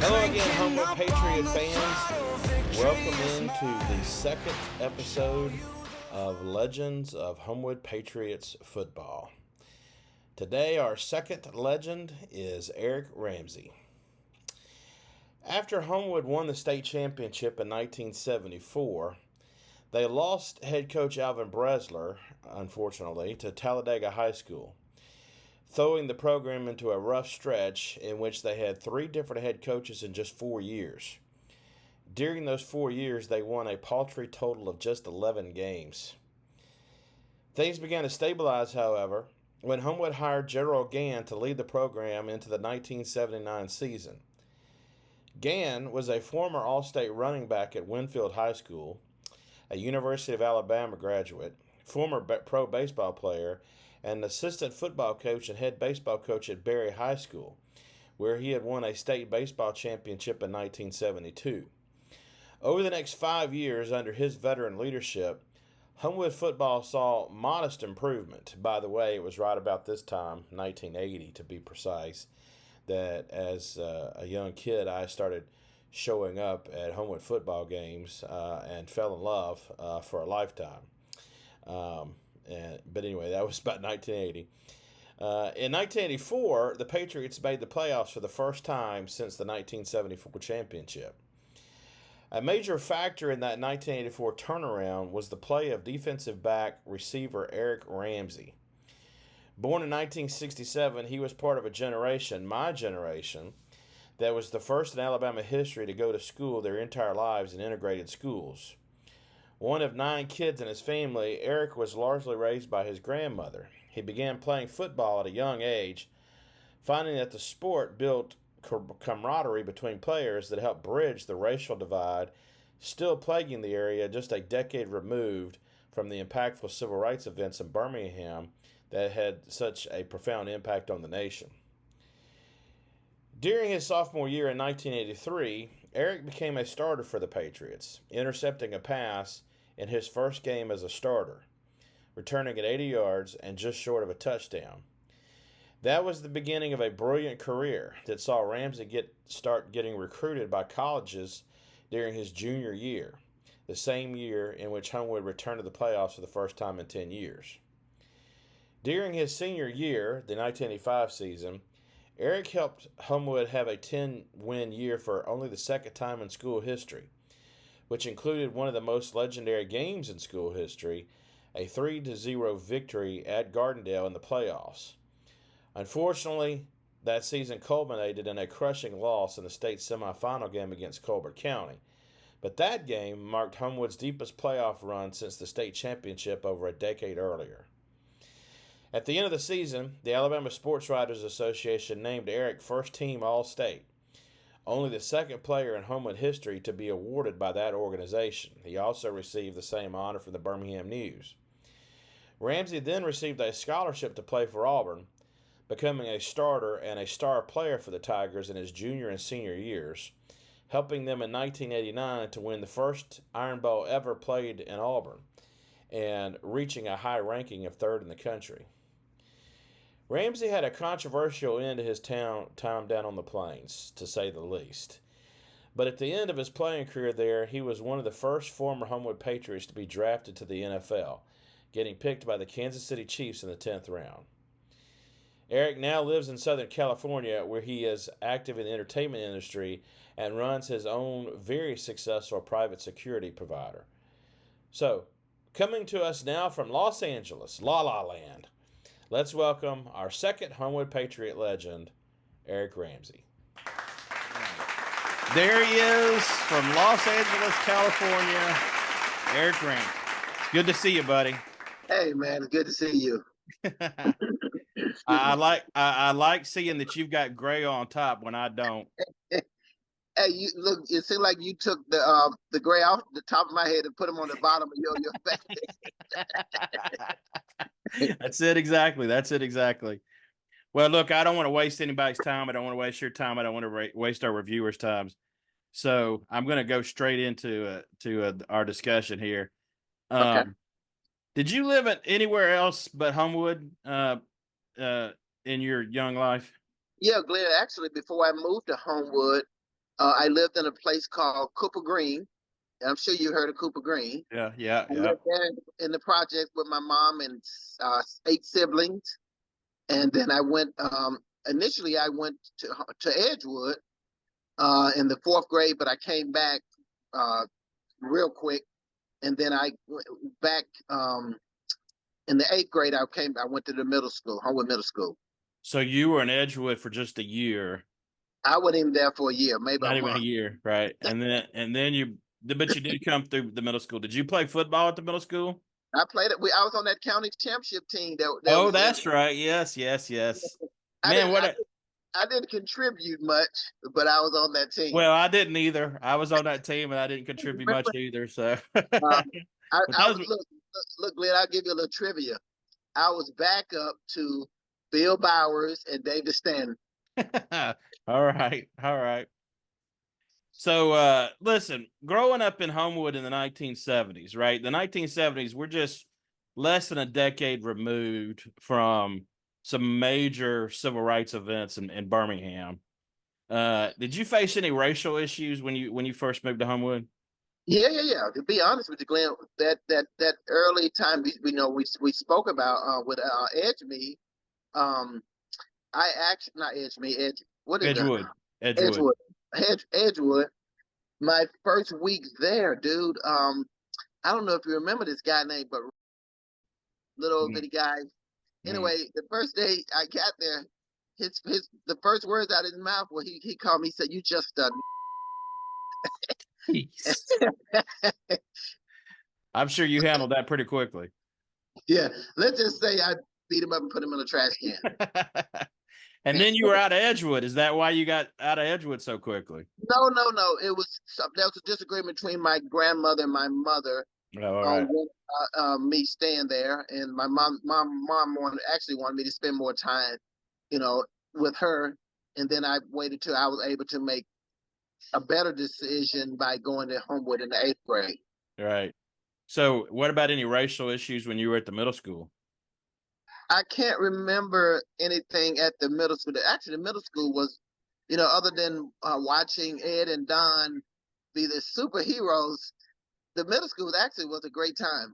Hello again, Homewood Patriot fans. Welcome into the second episode of Legends of Homewood Patriots football. Today, our second legend is Eric Ramsey. After Homewood won the state championship in 1974, they lost head coach Alvin Bresler, unfortunately, to Talladega High School, throwing the program into a rough stretch in which they had three different head coaches in just 4 years. During those 4 years, they won a paltry total of just 11 games. Things began to stabilize, however, when Homewood hired Gerald Gann to lead the program into the 1979 season. Gann was a former All-State running back at Winfield High School, a University of Alabama graduate, former pro baseball player, and an assistant football coach and head baseball coach at Berry High School, where he had won a state baseball championship in 1972. Over the next 5 years under his veteran leadership, Homewood football saw modest improvement. By the way, it was right about this time, 1980 to be precise, that as a young kid I started showing up at Homewood football games and fell in love for a lifetime. But anyway, that was about 1980. In 1984, the Patriots made the playoffs for the first time since the 1974 championship. A major factor in that 1984 turnaround was the play of defensive back receiver Eric Ramsey. Born in 1967, he was part of a generation, my generation, that was the first in Alabama history to go to school their entire lives in integrated schools. One of 9 kids in his family, Eric was largely raised by his grandmother. He began playing football at a young age, finding that the sport built camaraderie between players that helped bridge the racial divide still plaguing the area just a decade removed from the impactful civil rights events in Birmingham that had such a profound impact on the nation. During his sophomore year in 1983, Eric became a starter for the Patriots, intercepting a pass in his first game as a starter, returning at 80 yards and just short of a touchdown. That was the beginning of a brilliant career that saw Ramsey start getting recruited by colleges during his junior year, the same year in which Homewood returned to the playoffs for the first time in 10 years. During his senior year, the 1985 season, Eric helped Homewood have a 10-win year for only the second time in school history, which included one of the most legendary games in school history, a 3-0 victory at Gardendale in the playoffs. Unfortunately, that season culminated in a crushing loss in the state semifinal game against Colbert County, but that game marked Homewood's deepest playoff run since the state championship over a decade earlier. At the end of the season, the Alabama Sports Writers Association named Eric first team All-State, only the second player in Homewood history to be awarded by that organization. He also received the same honor from the Birmingham News. Ramsey then received a scholarship to play for Auburn, becoming a starter and a star player for the Tigers in his junior and senior years, helping them in 1989 to win the first Iron Bowl ever played in Auburn and reaching a high ranking of 3rd in the country. Ramsey had a controversial end to his time down on the Plains, to say the least. But at the end of his playing career there, he was one of the first former Homewood Patriots to be drafted to the NFL, getting picked by the Kansas City Chiefs in the 10th round. Eric now lives in Southern California, where he is active in the entertainment industry and runs his own very successful private security provider. So, coming to us now from Los Angeles, La La Land, let's welcome our second Homewood Patriot legend, Eric Ramsey. There he is from Los Angeles, California, Eric Ramsey. Good to see you, buddy. Hey, man, it's good to see you. I like seeing that you've got gray on top when I don't. Hey, you look. It seemed like you took the gray off the top of my head and put them on the bottom of your face. That's it exactly. Well, look, I don't want to waste anybody's time. I don't want to waste your time. I don't want to waste our reviewers' times. So I'm going to go straight into our discussion here. Okay. Did you live anywhere else but Homewood in your young life? Yeah, Glenn. Actually, before I moved to Homewood, I lived in a place called Cooper Green. I'm sure you heard of Cooper Green. Yeah. I lived there in the project with my mom and 8 siblings. And then I went, initially I went to Edgewood in the 4th grade, but I came back real quick. And then I went back in the 8th grade. I went to the middle school, Homewood Middle School. So you were in Edgewood for just a year. I wasn't even there for a year, maybe Not a even a month. year, right? And then but you did come through the middle school. Did you play football at the middle school? I played it. I was on that county championship team. That Oh, was that's right. Yes. I Man, didn't. I didn't contribute much, but I was on that team. well, I didn't either. I was on that team and I didn't contribute much either. So, I but was look, Glenn. I'll give you a little trivia. I was backup to Bill Bowers and David Stanton. all right. So, listen, growing up in Homewood in the 1970s, right? The 1970s, we're just less than a decade removed from some major civil rights events in Birmingham. Did you face any racial issues when you first moved to Homewood? Yeah. To be honest with you, Glenn, that early time we spoke about with Edge. I actually not Edge. What is Edgewood. it? Edgewood. Edgewood. My first week there, dude. I don't know if you remember this guy named, but little bitty guy. Anyway, the first day I got there, the first words out of his mouth were he called me. He said, "You just I'm sure you handled that pretty quickly. Yeah, let's just say I beat him up and put him in a trash can. And then you were out of Edgewood. Is that why you got out of Edgewood so quickly? No. There was a disagreement between my grandmother and my mother on me staying there, and my mom wanted me to spend more time, with her, and then I waited till I was able to make a better decision by going to Homewood in the 8th grade. Right. So, what about any racial issues when you were at the middle school? I can't remember anything at the middle school. Actually, the middle school was, other than watching Ed and Don be the superheroes, the middle school was a great time.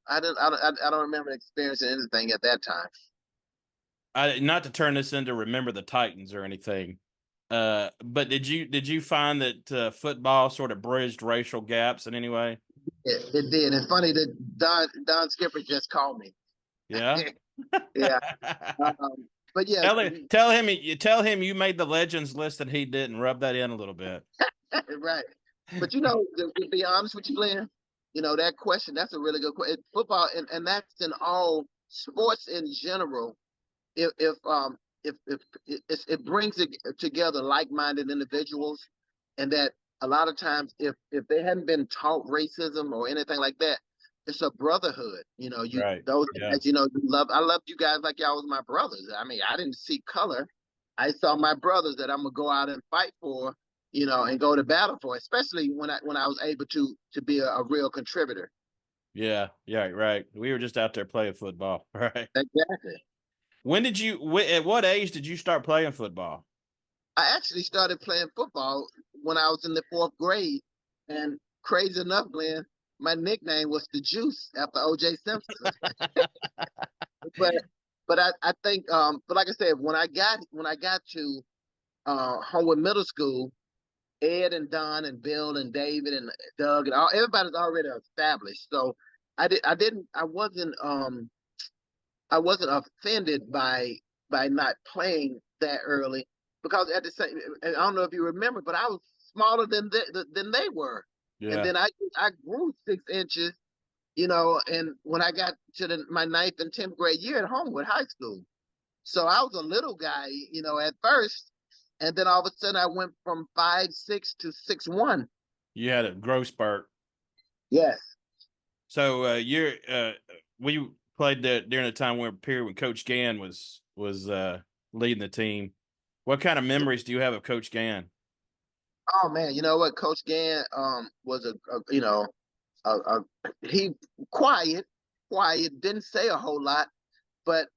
I don't remember experiencing anything at that time. Not to turn this into Remember the Titans or anything, but did you find that football sort of bridged racial gaps in any way? It did. And funny that Don Skipper just called me. Yeah. Yeah. But yeah. Tell him you made the legends list and he didn't. Rub that in a little bit. Right. But to be honest with you, Glenn, that question, that's a really good question. Football, and that's in all sports in general. If it brings it together like-minded individuals, and that a lot of times if they hadn't been taught racism or anything like that, it's a brotherhood. Right. Those guys, I loved you guys like y'all was my brothers. I mean, I didn't see color. I saw my brothers that I'm gonna go out and fight for, and go to battle for, especially when I was able to be a real contributor. Yeah, right. We were just out there playing football, right? Exactly. At what age did you start playing football? I actually started playing football when I was in the 4th grade, and crazy enough, Glenn, my nickname was the Juice after O.J. Simpson. but I think, but like I said, when I got to Homewood Middle School, Ed and Don and Bill and David and Doug and everybody's already established. So I wasn't offended by not playing that early, because at the same, I don't know if you remember, but I was smaller than they were. Yeah. And then I grew 6 inches, and when I got to my 9th and 10th grade year at Homewood High School. So I was a little guy, at first, and then all of a sudden I went from 5'6" to 6'1". You had a growth spurt. Yes. So we played during the time when Coach Gann was leading the team. What kind of memories do you have of Coach Gann? Oh man, you know what? Coach Gann was he quiet, didn't say a whole lot, but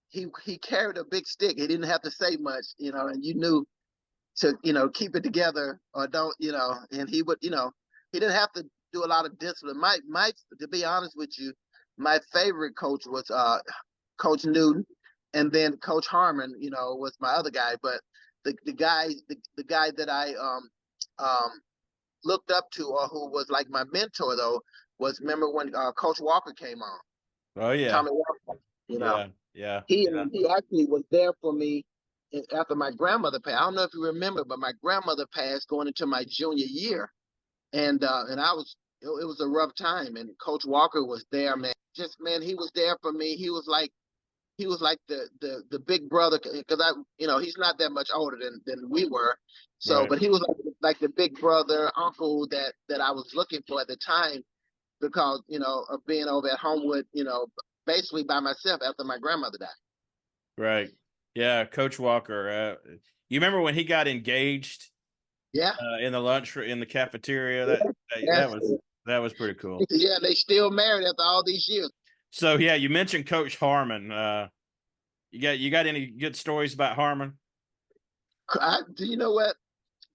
he carried a big stick. He didn't have to say much, and you knew keep it together or don't, and he would, he didn't have to do a lot of discipline. To be honest with you, my favorite coach was Coach Newton, and then Coach Harmon, was my other guy. But the guy that I looked up to, or who was like my mentor though, was, remember when Coach Walker came on? Oh yeah. Tommy Walker. Yeah. He actually was there for me after my grandmother passed. I don't know if you remember, but my grandmother passed going into my junior year, and I was, it was a rough time, and Coach Walker was there, man. Just, man, he was there for me. He was like the big brother, because he's not that much older than we were. So, Right. but he was like the big brother, uncle that I was looking for at the time, because of being over at Homewood, basically by myself after my grandmother died. Right. Yeah, Coach Walker. You remember when he got engaged? Yeah. In the cafeteria. That was pretty cool. Yeah, they still married after all these years. So yeah, you mentioned Coach Harmon. You got any good stories about Harmon? Do you know what?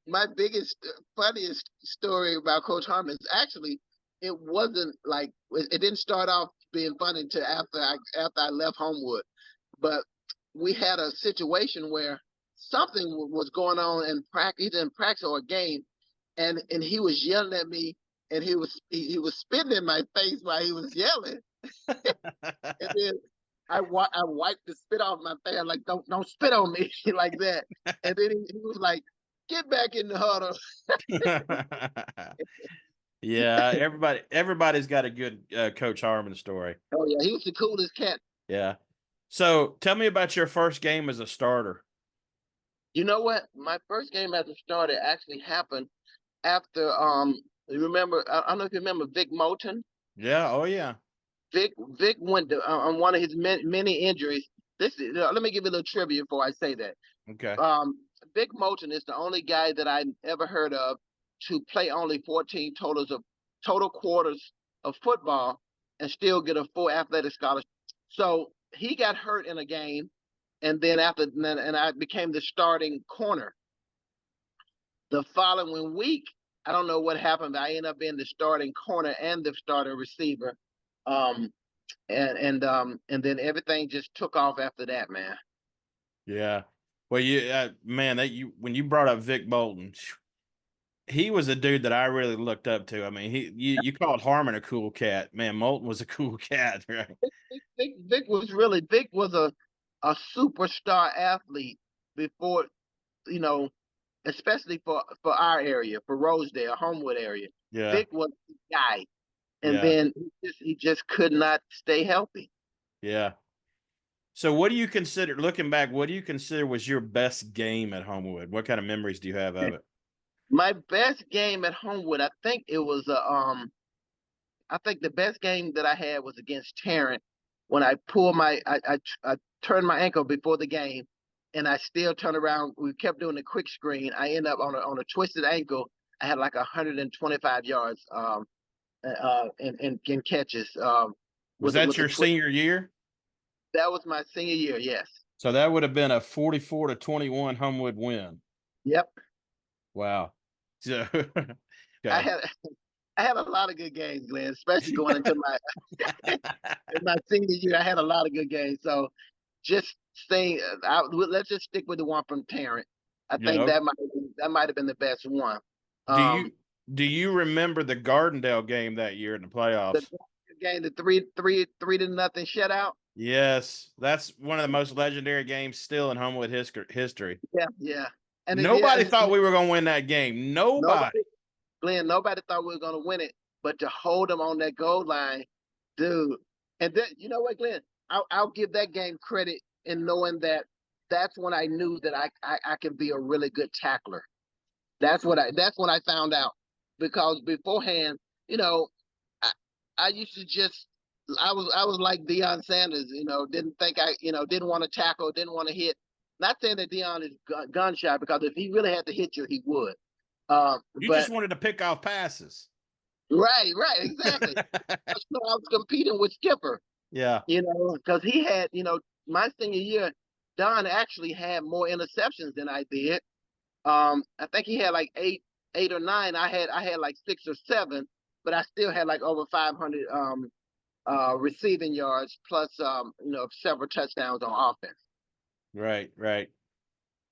My biggest, funniest story about Coach Harmon is actually, it wasn't like, it didn't start off being funny until after I left Homewood. But we had a situation where something was going on in practice, either in practice or a game, and he was yelling at me, and he was spitting in my face while he was yelling. And then I wiped the spit off my face. I'm like, don't spit on me like that. And then he was like, get back in the huddle. Yeah, everybody's got a good Coach Harmon story. Oh yeah, he was the coolest cat. Yeah. So tell me about your first game as a starter. You know what? My first game as a starter actually happened after you remember, I don't know if you remember Vic Moulton. Yeah, oh yeah. Vic went on one of his many injuries. Let me give you a little trivia before I say that. Okay. Vic Moulton is the only guy that I ever heard of to play only 14 total quarters of football and still get a full athletic scholarship. So he got hurt in a game, and then and I became the starting corner. The following week, I don't know what happened, but I ended up being the starting corner and the starting receiver. And then everything just took off after that, man. Yeah. Well, when you brought up Vic Moulton, he was a dude that I really looked up to. I mean, you called Harmon a cool cat. Man, Moulton was a cool cat, right? Vic was a superstar athlete before, especially for our area, for Rosedale, Homewood area. Yeah. Vic was the guy. And then he just could not stay healthy. Yeah. So looking back, what do you consider was your best game at Homewood? What kind of memories do you have of it? My best game at Homewood, I think it was I think the best game that I had was against Tarrant, when I turned my ankle before the game, and I still turned around. We kept doing the quick screen. I ended up on a twisted ankle. I had like 125 yards in catches. Was that your senior year? That was my senior year, yes. So that would have been a 44-21 Homewood win. Yep. Wow. So okay. I had a lot of good games, Glenn, especially going into my senior year. I had a lot of good games. So just saying, let's just stick with the one from Tarrant. I think that might have been the best one. Do you remember the Gardendale game that year in the playoffs? The game, the 3-0 shutout. Yes, that's one of the most legendary games still in Homewood history. Yeah. And nobody thought we were going to win that game. Nobody. Glenn, nobody thought we were going to win it, but to hold them on that goal line, dude. And then, you know what, Glenn? I'll give that game credit in knowing that that's when I knew that I could be a really good tackler. That's when I found out, because beforehand, I used to just, I was like Deion Sanders, didn't think didn't want to tackle, didn't want to hit. Not saying that Deion is gun shy, because if he really had to hit you, he would. You just wanted to pick off passes. Right, exactly. So I was competing with Skipper. Yeah. Because he had, my senior year, Don actually had more interceptions than I did. I think he had like eight or nine. I had like 6 or 7, but I still had like over 500 receiving yards plus several touchdowns on offense. Right, right.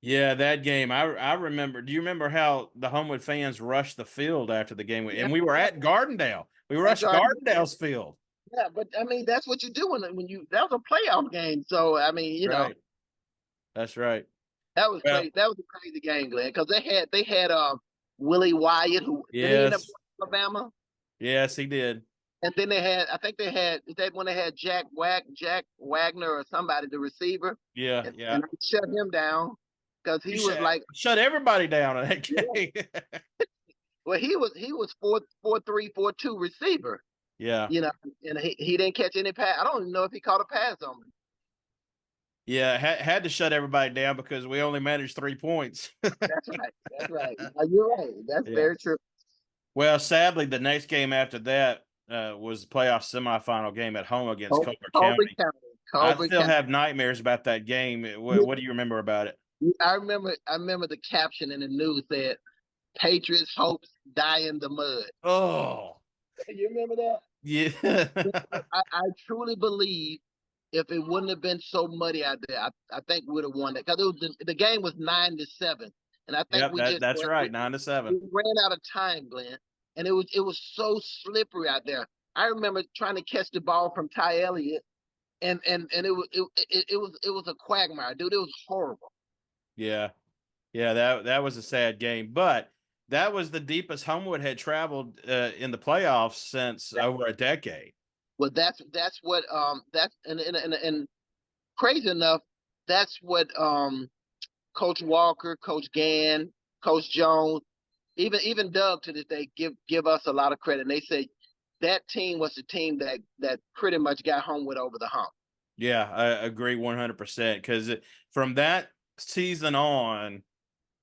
Yeah, that game. I remember. Do you remember how the Homewood fans rushed the field after the game? Yeah. And we were at Gardendale. We At rushed Garden. Gardendale's field. Yeah, but I mean that's what you do when you that was a playoff game. So I mean, Right. That's right. that was Well, crazy. That was a crazy game, Glenn, because they had Willie Wyatt, who did he end up yes. going to Alabama, Yes, he did. and then I think they had that when they had Jack Wagner or somebody, the receiver, Yeah, and, yeah. and they shut him down because he was like, shut everybody down in that game. well, he was 4-3, 4-2 receiver, Yeah. and he didn't catch any pass. I don't even know if he caught a pass on me. Yeah, had to shut everybody down because we only managed 3 points. That's right. That's right. You're right. That's Yeah. very true. Well, sadly, the next game after that was the playoff semifinal game at home against Colbert County. I still have nightmares about that game. What do you remember about it? I remember the caption in the news said, "Patriots hopes die in the mud." Oh, You remember that? yeah. I truly believe if it wouldn't have been so muddy out there, I think we would have won that because the game was 9-7, and I think Yep, that's right, 9-7. We ran out of time, Glenn, and it was so slippery out there. I remember trying to catch the ball from Ty Elliott, and it was a quagmire, dude. It was horrible. Yeah, that was a sad game, but that was the deepest Homewood had traveled in the playoffs since over a decade. Well, that's what that's and crazy enough, that's what Coach Walker, Coach Gann, Coach Jones, even Doug to this day give us a lot of credit. And they say that team was the team that pretty much got Homewood over the hump. Yeah, I agree 100% because from that season on,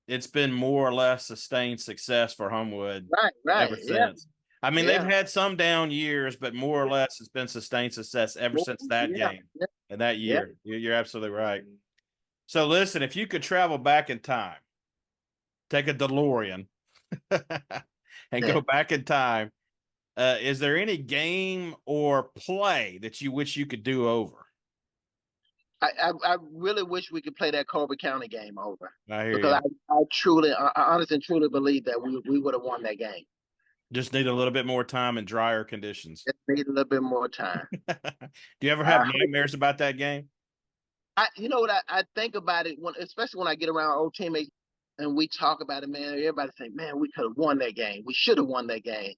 it's been more or less sustained success for Homewood ever since. I mean, they've had some down years, but more or less it's been sustained success ever since that game and that year. You're absolutely right. So listen, if you could travel back in time, take a DeLorean and go back in time, is there any game or play that you wish you could do over? I really wish we could play that Colbert County game over. I hear because you. I honestly and truly believe that we would have won that game. Just need a little bit more time and drier conditions. Just need a little bit more time. Do you ever have nightmares about that game? You know what I think about it especially when I get around old teammates and we talk about it, man. Everybody say, man, we could have won that game. We should have won that game.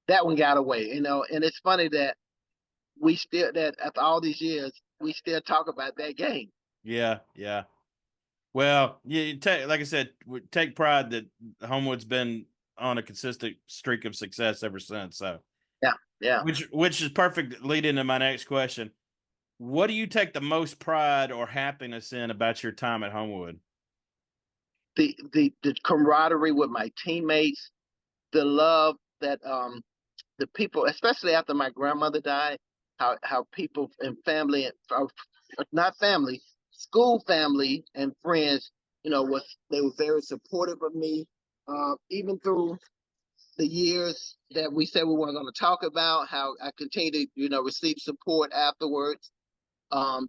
That one got away, and it's funny that that after all these years, we still talk about that game. Yeah, yeah. Well, yeah, like I said, take pride that Homewood's been on a consistent streak of success ever since. So yeah. Which is perfect lead into my next question. What do you take the most pride or happiness in about your time at Homewood? The camaraderie with my teammates, the love that the people, especially after my grandmother died, how people and family, not family, school family and friends, they were very supportive of me, even through the years that we said we weren't going to talk about. How I continue to, receive support afterwards,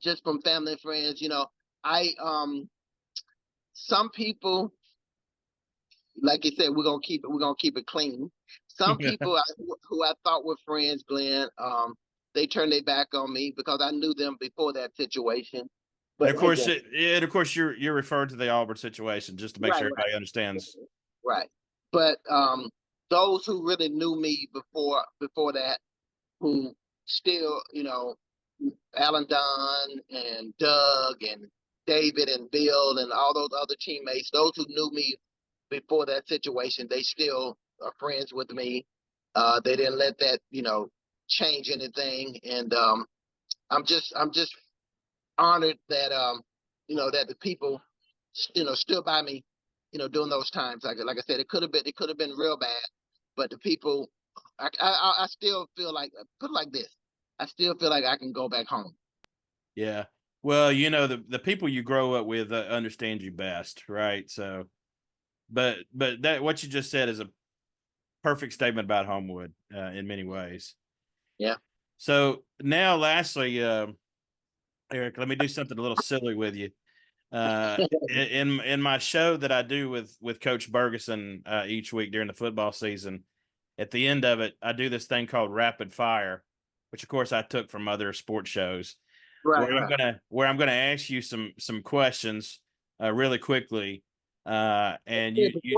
just from family and friends. Some people, like you said, we're gonna keep it clean. Some people who I thought were friends, Glenn, they turned their back on me because I knew them before that situation. But and of course, you're referring to the Auburn situation, just to make sure everybody understands. Right. But those who really knew me before that, who still, Alan Don and Doug and David and Bill and all those other teammates, those who knew me before that situation, they still are friends with me. They didn't let that, change anything. And I'm just honored that that the people stood by me, during those times. Like I said, it could have been real bad, but the people, I still feel like, put it like this, I still feel like I can go back home. Yeah. Well, the people you grow up with understand you best, right? So but that what you just said is a perfect statement about Homewood in many ways. Yeah. So now, lastly, Eric, let me do something a little silly with you. In my show that I do with Coach Bergeson each week during the football season, at the end of it, I do this thing called Rapid Fire, which of course I took from other sports shows. Right. Where I'm gonna ask you some questions really quickly, and Yeah, you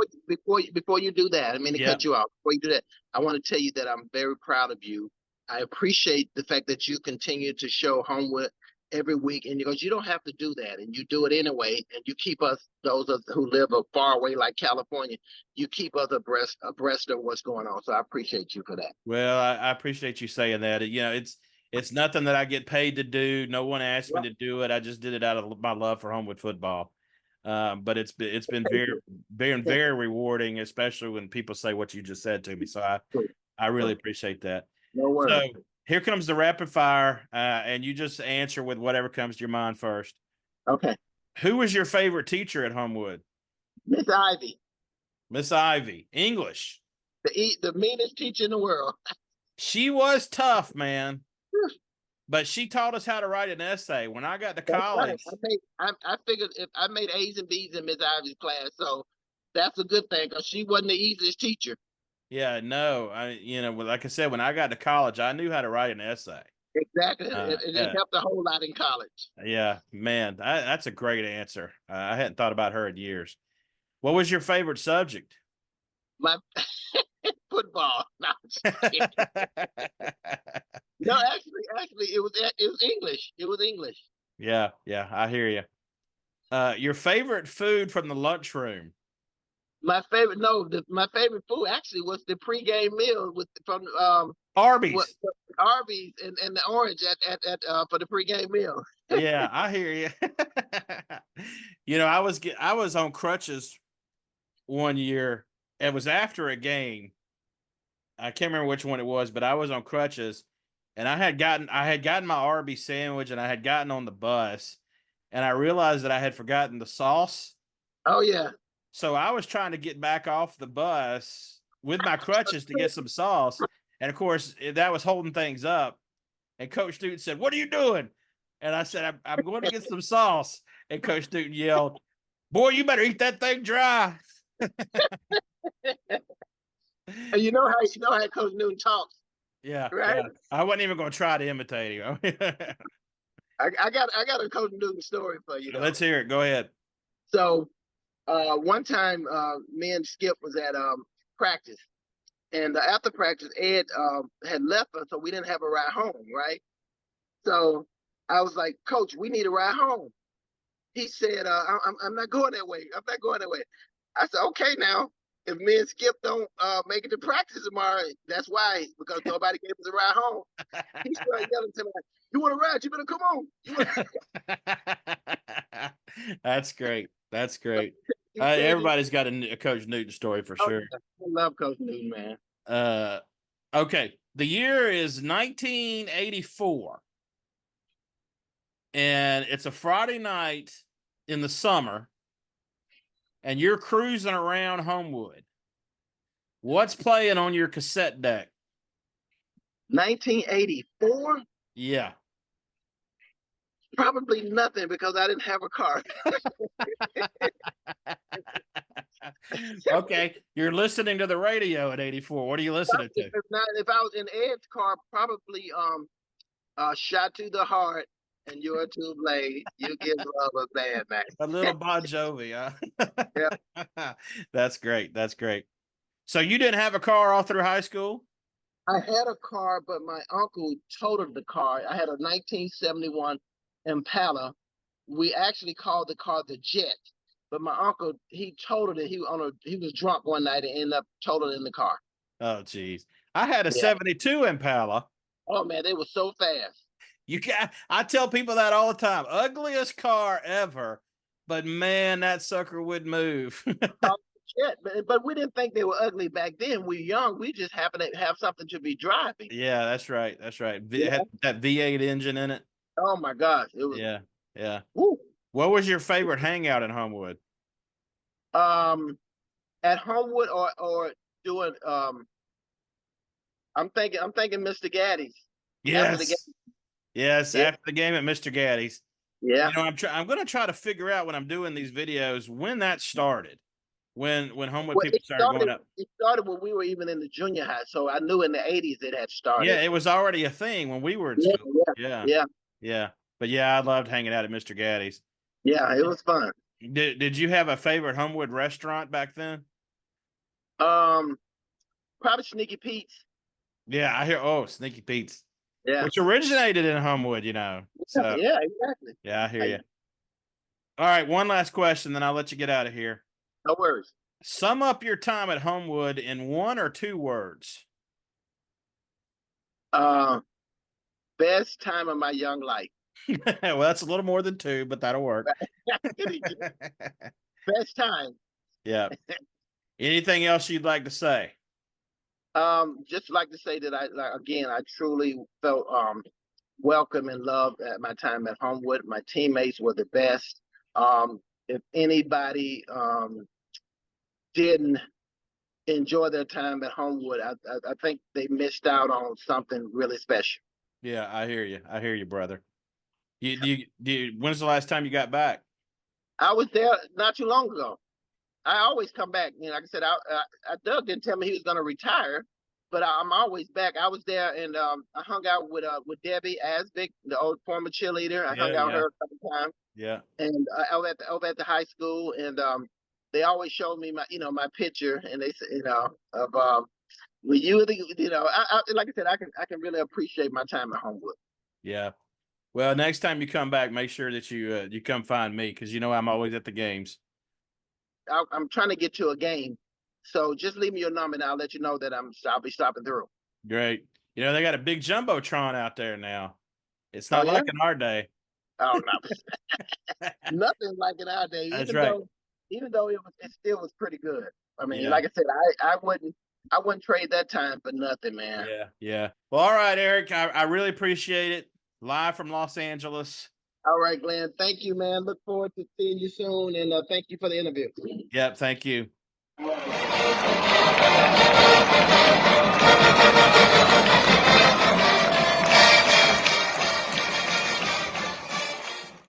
before you do that, I mean to yeah. cut you off. Before you do that, I want to tell you that I'm very proud of you. I appreciate the fact that you continue to show Homewood every week, and because you don't have to do that, and you do it anyway, and you keep us, those of who live far away like California, you keep us abreast of what's going on. So I appreciate you for that. Well, I appreciate you saying that. You know, it's nothing that I get paid to do. No one asked me to do it. I just did it out of my love for Homewood football. But it's been very rewarding, especially when people say what you just said to me. So I really appreciate that. No worries. So here comes the rapid fire, and you just answer with whatever comes to your mind first. Okay. Who was your favorite teacher at Homewood? Miss Ivy. Miss Ivy, English. The meanest teacher in the world. She was tough, man. But she taught us how to write an essay. When I got to college, right. I figured if I made A's and B's in Miss Ivy's class, so that's a good thing because she wasn't the easiest teacher. Yeah, no, like I said, when I got to college, I knew how to write an essay. Exactly, it helped a whole lot in college. Yeah, man, that's a great answer. I hadn't thought about her in years. What was your favorite subject? My football. No, no, actually, it was English. It was English. Yeah, I hear you. Your favorite food from the lunchroom? My favorite food actually was the pregame meal from Arby's. Arby's and the orange at for the pregame meal. Yeah, I hear you. You know, I was on crutches one year. It was after a game. I can't remember which one it was, but I was on crutches, and I had gotten my Arby's sandwich, and I had gotten on the bus, and I realized that I had forgotten the sauce. Oh yeah. So I was trying to get back off the bus with my crutches to get some sauce, and of course that was holding things up. And Coach Newton said, "What are you doing?" And I said, I'm going to get some sauce. And Coach Newton yelled, "Boy, you better eat that thing dry." You know how Coach Newton talks. Yeah, right. Yeah. I wasn't even going to try to imitate him. I got a Coach Newton story for you. Let's hear it. Go ahead. So one time me and Skip was at practice, and after practice, Ed had left us, so we didn't have a ride home, right? So I was like, "Coach, we need a ride home." He said, I'm not going that way. I'm not going that way. I said, "Okay, now, if me and Skip don't make it to practice tomorrow, that's why, because nobody gave us a ride home." He started yelling to me, "You want to ride? You better come on." That's great. That's great. Everybody's got a Coach Newton story for sure. I love Coach Newton, man. Okay. The year is 1984. And it's a Friday night in the summer, and you're cruising around Homewood. What's playing on your cassette deck? 1984? Yeah. Probably nothing, because I didn't have a car. Okay, you're listening to the radio at 84. What are you listening to? If I was in Ed's car, probably Shot to the Heart and You're Too Late. You Give Love a Bad Man. A little Bon Jovi, huh? Yeah. That's great. That's great. So you didn't have a car all through high school? I had a car, but my uncle totaled the car. I had a 1971 Impala. We actually called the car the Jet, but my uncle, he totaled it. He was drunk one night and ended up totaling the car. Oh, geez. I had a 72 Impala. Oh man, they were so fast. I tell people that all the time. Ugliest car ever, but man, that sucker would move. But we didn't think they were ugly back then. We were young. We just happened to have something to be driving. Yeah, that's right. That's right. It had that V8 engine in it. Oh my gosh. It was, yeah. Woo. What was your favorite hangout in Homewood? at Homewood or doing I'm thinking Mr. Gaddy's. After the game. Yes, Yeah. after the game at Mr. Gaddy's. Yeah. You know, I'm going to try to figure out when I'm doing these videos when that started. When Homewood people started going up. It started when we were even in the junior high, so I knew in the 80s it had started. Yeah, it was already a thing when we were at school. Yeah. But yeah, I loved hanging out at Mr. Gaddy's. Yeah, it was fun. Did you have a favorite Homewood restaurant back then? Probably Sneaky Pete's. Yeah, I hear. Sneaky Pete's. Yeah, which originated in Homewood, you know. So yeah, exactly. Yeah, I hear you. All right, one last question, then I'll let you get out of here. No worries. Sum up your time at Homewood in 1 or 2 words. Best time of my young life. Well, that's a little more than 2, but that'll work. Best time. Yeah. Anything else you'd like to say? Just like to say that I truly felt welcome and loved at my time at Homewood. My teammates were the best. If anybody didn't enjoy their time at Homewood, I think they missed out on something really special. Yeah, I hear you. I hear you, brother. When's the last time you got back? I was there not too long ago. I always come back. You know, like I said, Doug didn't tell me he was going to retire, but I'm always back. I was there, and I hung out with Debbie Asbick, the old former cheerleader. I hung out with her a couple times. Yeah. And over at the high school, and they always showed me my picture, and they said, of when you were like I said, I can really appreciate my time at Homewood. Yeah. Well, next time you come back, make sure that you come find me, because I'm always at the games. I'm trying to get to a game, so just leave me your number, and I'll let you know that I'll be stopping through. Great. They got a big jumbotron out there now. It's not like in our day. Oh no, nothing like in our day. That's right. Even though it still was pretty good. I mean, like I said, I wouldn't trade that time for nothing, man. Yeah. Well, all right, Eric. I really appreciate it. Live from Los Angeles. All right, Glenn. Thank you, man. Look forward to seeing you soon, and thank you for the interview. Yep, thank you.